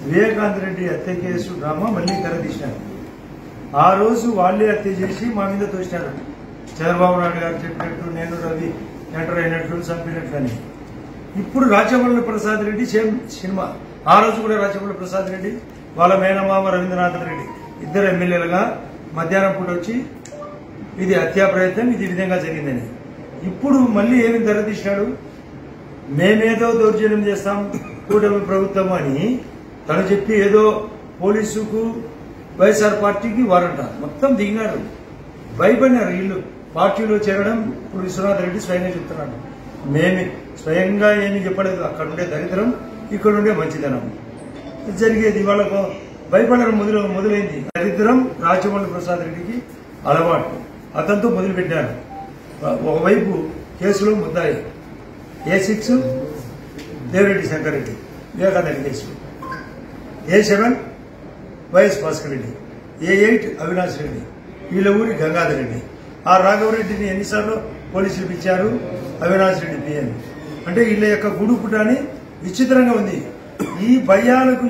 వివేకానంద రెడ్డి హత్య case drama మళ్లీ తెరదీశారు. ఆ రోజు వాళ్లే హత్య చేసి మా మీద తోసినారు. చంద్రబాబు నాయుడు గారు చెప్పినట్టు, నేను రవి ఎంటర్ అయినట్లు, చంపినట్లు అని. ఇప్పుడు రాచమల్లి ప్రసాద్ రెడ్డి సేమ్ సినిమా. ఆ రోజు కూడా రాచమల్లి ప్రసాద్ రెడ్డి వాళ్ళ మేనమామ రవీంద్రనాథ్ రెడ్డి ఇద్దరు ఎమ్మెల్యేలుగా మధ్యాహ్నం పూట వచ్చి ఇది హత్యా ప్రయత్నం, ఇది ఈ విధంగా జరిగిందని. ఇప్పుడు మళ్లీ ఏమి తెరదీసినాడు, మేమేదో దౌర్జన్యం చేస్తాం కూటమి ప్రభుత్వం అని తను చెప్పి ఏదో పోలీసుకు వైఎస్ఆర్ పార్టీకి వారంట మొత్తం దిగినారు. భయపడినారు వీళ్ళు పార్టీలో చేరడం. ఇప్పుడు విశ్వనాథ్ రెడ్డి స్వయంగా చెప్తున్నాడు, మేమే స్వయంగా ఏమీ చెప్పలేదు. అక్కడుండే దరిద్రం, ఇక్కడుండే మంచిదనం జరిగేది. వాళ్ళకు భయపడడం మొదలైంది. దరిద్రం రాచమల్లి ప్రసాద్ రెడ్డికి అలవాటు. అతనితో మొదలుపెట్టారు. ఒకవైపు కేసులో ముద్దాయి A6 Devireddy Shankar Reddy Vivekananda Reddy case, A7 YS Bhaskar Reddy, A8 Avinash Reddy, వీళ్ళ ఊరి గంగాధర్ రెడ్డి. ఆ రాఘవరెడ్డిని ఎన్నిసార్లు పోలీసులు పిలిచారు, అవినాష్ రెడ్డి పిఎన్. అంటే వీళ్ళ యొక్క గుడు పుటాని విచిత్రంగా ఉంది. ఈ భయాలకు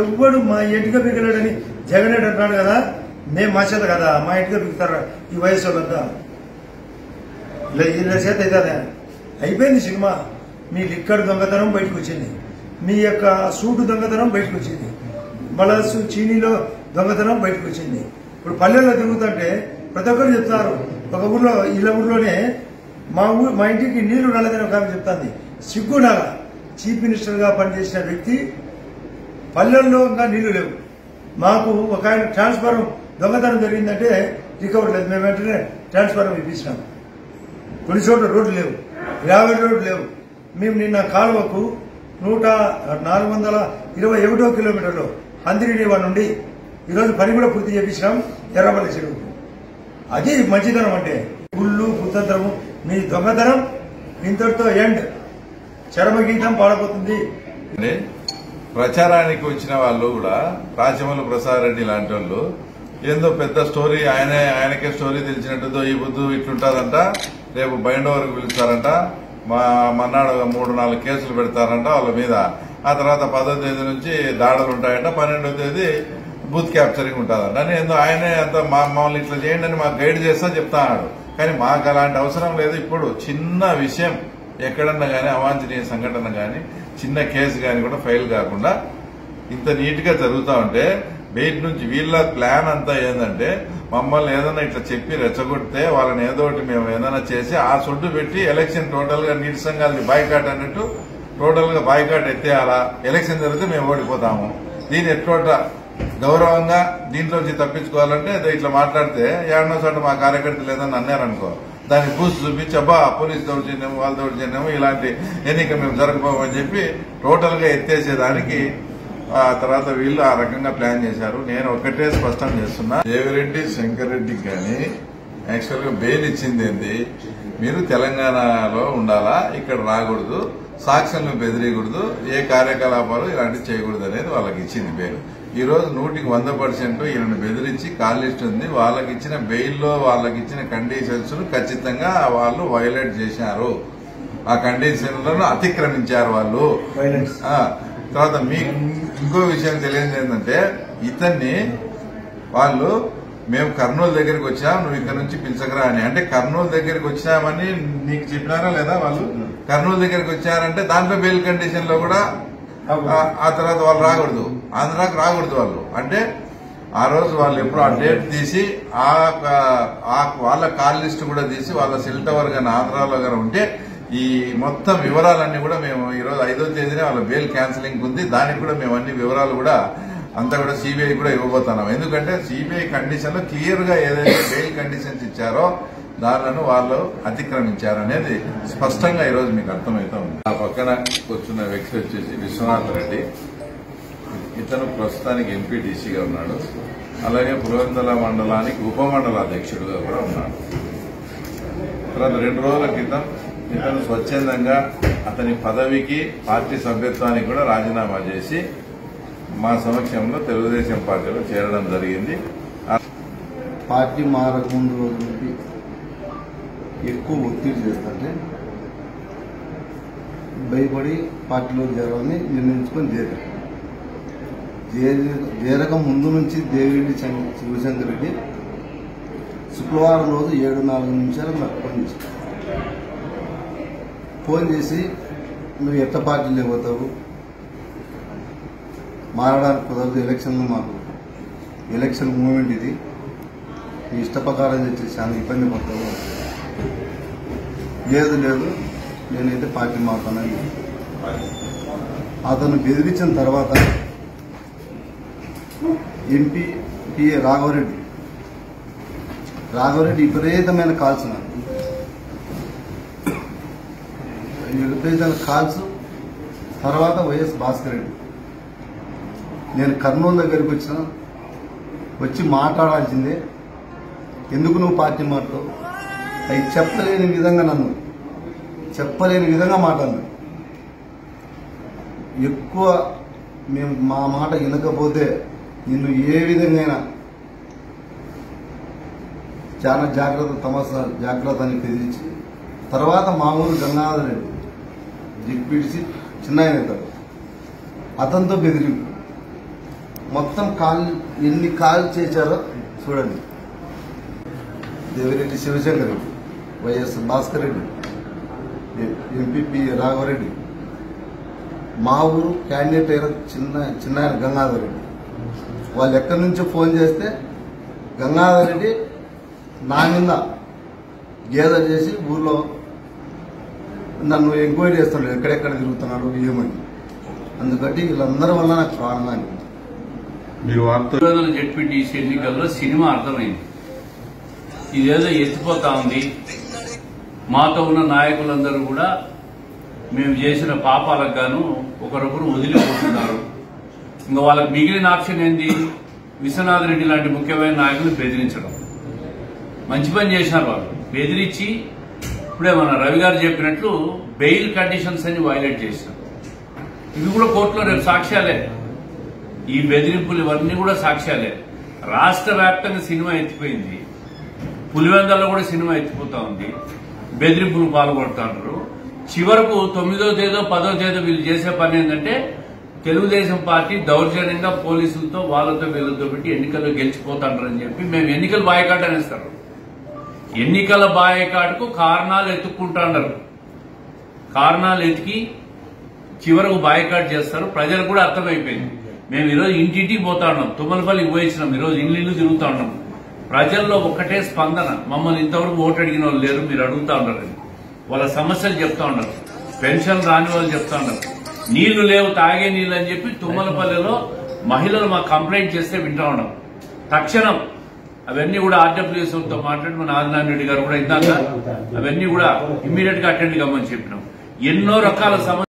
ఎవ్వడు మా ఇంటిక పిగలడని జగన్ రెడ్డి అంటున్నాడు కదా, మేము మా చేత కదా మా ఇంటిగా పిగుతారా ఈ వయసు వాళ్ళంతా. వీళ్ళ చేత అవుతుందా? అయిపోయింది సినిమా. మీ లిక్కర్ దొంగతనం బయటకు వచ్చింది, మీ యొక్క సూటు దొంగతనం బయటకు వచ్చింది, మలసు చీనీలో దొంగతనం బయటకు వచ్చింది. ఇప్పుడు పల్లెల్లో తిరుగుతుంటే ప్రతి ఒక్కరు చెప్తారు. ఒక ఊర్లో వీళ్ళ ఊర్లోనే మా ఇంటికి నీళ్లు రాలేదని ఒక ఆమె చెప్తాంది. సిగ్గుండాల. చీఫ్ మినిస్టర్ గా పనిచేసిన వ్యక్తి పల్లెల్లో ఇంకా నీళ్లు లేవు. మాకు ఒక ఆయన ట్రాన్స్ఫారం దొంగతనం జరిగిందంటే రికవర్ లేదు, మేము వెంటనే ట్రాన్స్ఫారం ఇప్పించినాం. కొన్ని చోట్ల రోడ్లు లేవు, గ్రావెల్ రోడ్లు లేవు. మేము నిన్న కాలువకు 421 కిలోమీటర్లు హందిరినీవా నుండి ఈరోజు పని కూడా పూర్తి చేపించినాం ఎర్రపల్లి చెరువుకు. అది మంచితనం అంటే. గుళ్ళు కుతంత్రము, మీ దొంగతనం ఇంతటితో ఎండ్. చరమగీతం పాడబోతుంది. ప్రచారానికి వచ్చిన వాళ్ళు కూడా రాచమల్లి ప్రసాద్ రెడ్డి లాంటి వాళ్ళు ఏందో పెద్ద స్టోరీ, ఆయనకే స్టోరీ తెలిసినట్టుదో ఈ బుద్ధు ఇట్లుంటాదంట, రేపు బైండ్ ఓవర్కి పిలుస్తారంట, మన్నాడు 3-4 కేసులు పెడతారంట వాళ్ళ మీద. ఆ తర్వాత 10వ తేదీ నుంచి దాడులు ఉంటాయంట, 12వ తేదీ బూత్ క్యాప్చరింగ్ ఉంటుందంట అని ఏందో ఆయనే అంత మమ్మల్ని ఇట్లా చేయండి అని మాకు గైడ్ చేస్తా చెప్తాడు. కానీ మాకు అలాంటి అవసరం లేదు. ఇప్పుడు చిన్న విషయం ఎక్కడన్నా కానీ, అవాంఛనీయ సంఘటన కానీ, చిన్న కేసు కానీ కూడా ఫైల్ కాకుండా ఇంత నీట్ గా జరుగుతా ఉంటే బయట నుంచి వీళ్ళ ప్లాన్ అంతా ఏంటంటే మమ్మల్ని ఏదైనా ఇట్లా చెప్పి రెచ్చగొడితే వాళ్ళని ఏదో ఒకటి మేము ఏదైనా చేసి ఆ సొడ్డు పెట్టి ఎలక్షన్ టోటల్ గా నీటి సంఘాలని బాయ్కాట్ అన్నట్టు టోటల్ గా బాయ్కాట్ ఎత్తేయాలా, ఎలక్షన్ జరిగితే మేము ఓడిపోతాము. దీని ఎట్లా గౌరవంగా దీంట్లోంచి తప్పించుకోవాలంటే ఇట్లా మాట్లాడితే ఏడనో చోట మా కార్యకర్తలు ఏదన్నా అన్నారనుకో, దానికి బూస్ట్ చూపించి అబ్బా పోలీసు దౌర్జన్యము వాళ్ళ దౌర్జన్యము ఇలాంటి ఎన్నిక మేము జరగబోమని చెప్పి టోటల్ గా ఎత్తేసేదానికి ఆ తర్వాత వీళ్ళు ఆ రకంగా ప్లాన్ చేశారు. నేను ఒకటే స్పష్టం చేస్తున్నా, దేవిరెడ్డి శంకర్ రెడ్డికి కానీ యాక్చువల్ గా బెయిల్ ఇచ్చింది ఏంది, మీరు తెలంగాణలో ఉండాలా, ఇక్కడ రాకూడదు, సాక్ష్యాలను బెదిరియకూడదు, ఏ కార్యకలాపాలు ఇలాంటివి చేయకూడదు అనేది వాళ్ళకి ఇచ్చింది బెయిల్. ఈ రోజు 100% ఈయనను బెదిరించి కాల్ లిస్ట్ ఉంది. వాళ్ళకి ఇచ్చిన బెయిల్లో వాళ్ళకి ఇచ్చిన కండిషన్స్ ఖచ్చితంగా వాళ్ళు వైలేట్ చేశారు. ఆ కండిషన్లను అతిక్రమించారు వాళ్ళు. తర్వాత మీకు ఇంకో విషయం తెలియదు ఏంటంటే, ఇతన్ని వాళ్ళు మేము కర్నూలు దగ్గరికి వచ్చాం, నువ్వు ఇక్కడ నుంచి పిలిచకరా అని. అంటే కర్నూలు దగ్గరికి వచ్చామని నీకు చెప్పినారా లేదా? వాళ్ళు కర్నూలు దగ్గరికి వచ్చారంటే దాంట్లో బెయిల్ కండిషన్ లో కూడా ఆ తర్వాత వాళ్ళు రాకూడదు, ఆంధ్రాకి రాకూడదు వాళ్ళు. అంటే ఆ రోజు వాళ్ళు ఎప్పుడు ఆ డేట్ తీసి వాళ్ళ కాల్ లిస్ట్ కూడా తీసి వాళ్ళ సెల్ టవర్ గానీ ఆంధ్రాలో గానీ ఉంటే ఈ మొత్తం వివరాలన్నీ కూడా మేము ఈరోజు 5వ తేదీనే వాళ్ళ బెయిల్ క్యాన్సిలింగ్ ఉంది. దానికి కూడా మేము అన్ని వివరాలు కూడా అంతా కూడా సిబిఐ కూడా ఇవ్వబోతున్నాం. ఎందుకంటే సిబిఐ కండిషన్ లో క్లియర్ గా ఏదైతే బెయిల్ కండిషన్స్ ఇచ్చారో దానిలను వాళ్ళు అతిక్రమించారు అనేది స్పష్టంగా ఈరోజు మీకు అర్థమవుతా ఉంది. ఆ పక్కన కూర్చున్న వ్యక్తి వచ్చేసి విశ్వనాథ్ రెడ్డి. ఇతను ప్రస్తుతానికి ఎంపీటీసీగా ఉన్నాడు. అలాగే పులివెందుల మండలానికి ఉపమండల అధ్యక్షుడిగా కూడా ఉన్నాడు. తర్వాత 2 రోజుల క్రితం ఇతను స్వచ్ఛందంగా అతని పదవికి పార్టీ సభ్యత్వానికి కూడా రాజీనామా చేసి మా సమక్షంలో తెలుగుదేశం పార్టీలో చేరడం జరిగింది. పార్టీ మారకుండా రోజు నుండి ఎక్కువ ఒత్తిడి చేస్తుంటే భయపడి పార్టీలో చేరాలని నిర్ణయించుకొని చేరారు. చేరక ముందు నుంచి దేవిరెడ్డి శివశంకర్ రెడ్డి శుక్రవారం రోజు 7:04 నాకు ఫోన్ చేసి నువ్వు ఎట్ట పార్టీలు పోతావు, మారడానికి కుదరదు, ఎలక్షన్ మూమెంట్ ఇది, నీ ఇష్ట ప్రకారం చేసి చాలా ఇబ్బంది పడతావు. లేదు నేనైతే పార్టీ మారుతానని అతను బెదిరించిన తర్వాత ఎంపీ పిఏ రాఘవరెడ్డి విపరీతమైన కాల్స్ కాల్స్ తర్వాత వైఎస్ భాస్కర్ రెడ్డి. నేను కర్నూలు దగ్గరికి వచ్చి మాట్లాడాల్సిందే, ఎందుకు నువ్వు పార్టీ మాట్లాడు, అవి చెప్పలేని విధంగా మాట్లాడు. ఎక్కువ మేము మా మాట వినకపోతే నిన్ను ఏ విధంగా చాలా జాగ్రత్త అని బెదిరించి తర్వాత మా ఊరు గంగాధర్ రెడ్డి దిగ్పిడిచి చిన్న అతనితో బెదిరింపు మొత్తం ఎన్ని కాల్ చేశారో చూడండి. దేవిరెడ్డి శివశంకర్ రెడ్డి, వైఎస్ భాస్కర్ రెడ్డి, ఎంపీ రాఘవరెడ్డి, మా ఊరు క్యాండిడేట్ అయిన చిన్న గంగాధర్ రెడ్డి. వాళ్ళు ఎక్కడి నుంచో ఫోన్ చేస్తే గంగాధర్ రెడ్డి నా మీద గేదర్ చేసి ఊర్లో నన్ను ఎంక్వైరీ చేస్తున్నాడు, ఎక్కడెక్కడ తిరుగుతున్నాడు ఏమని. అందుకని వీళ్ళందరి వల్ల నాకు ప్రాణాన్ని జెడ్పీటీసీ ఎన్నికల్లో సినిమా అర్థమైంది. ఇదేదో ఎత్తిపోతా ఉంది. మాతో ఉన్న నాయకులందరూ కూడా మేము చేసిన పాపాలకు గాను ఒకరొకరు వదిలిపోతున్నారు. ఇంకా వాళ్ళకి మిగిలిన ఆప్షన్ ఏంది? విశ్వనాథ్ రెడ్డి లాంటి ముఖ్యమైన నాయకులు బెదిరించడం. మంచి పని చేసినారు వాళ్ళు. బెదిరించి ఇప్పుడే మన రవి గారు చెప్పినట్లు బెయిల్ కండిషన్స్ అని వైలేట్ చేసినారు. ఇవి కూడా కోర్టులో రేపు సాక్ష్యాలే. ఈ బెదిరింపులు ఇవన్నీ కూడా సాక్ష్యాలే. రాష్ట్ర వ్యాప్తంగా సినిమా ఎత్తిపోయింది. పులివెందల్లో కూడా సినిమా ఎత్తిపోతా ఉంది. బెదిరింపులు పాల్గొడుతున్నారు. చివరకు 9వ తేదో 10వ తేదో వీళ్ళు చేసే పని ఏంటంటే తెలుగుదేశం పార్టీ దౌర్జన్యంగా పోలీసులతో వాళ్ళతో వీళ్ళతో పెట్టి ఎన్నికల్లో గెలిచిపోతాడని చెప్పి మేము ఎన్నికల బాయ్కాట్ అనేస్తారు. ఎన్నికల బాయ్కాట్కు కారణాలు ఎత్తుక్కుంటున్నారు. కారణాలు ఎతికి చివరకు బాయ్కాట్ చేస్తారు. ప్రజలకు కూడా అర్థమైపోయింది. మేము ఈరోజు ఇంటింటికి పోతా ఉన్నాం. తుమ్మలపల్లికి పోయించినాం. ఈరోజు ఇల్లు తిరుగుతా ఉన్నాం. ప్రజల్లో ఒక్కటే స్పందన. మమ్మల్ని ఇంతవరకు ఓటు అడిగిన వాళ్ళు లేరు, మీరు అడుగుతా ఉన్నారని. వాళ్ళ సమస్యలు చెప్తా ఉన్నారు. పెన్షన్ రాని వాళ్ళు చెప్తా ఉన్నారు. నీళ్లు లేవు, తాగే నీళ్లు అని చెప్పి తుమ్మలపల్లిలో మహిళలు మాకు కంప్లైంట్ చేస్తే వింటా ఉన్నాం. తక్షణం అవన్నీ కూడా ఆర్డబ్ల్యూఎస్తో మాట్లాడి మన ఆదినారాయణ రెడ్డి గారు కూడా ఇందాక అవన్నీ కూడా ఇమ్మీడియట్ గా అటెండ్ కమ్మని చెప్పినాం. ఎన్నో రకాల సమస్యలు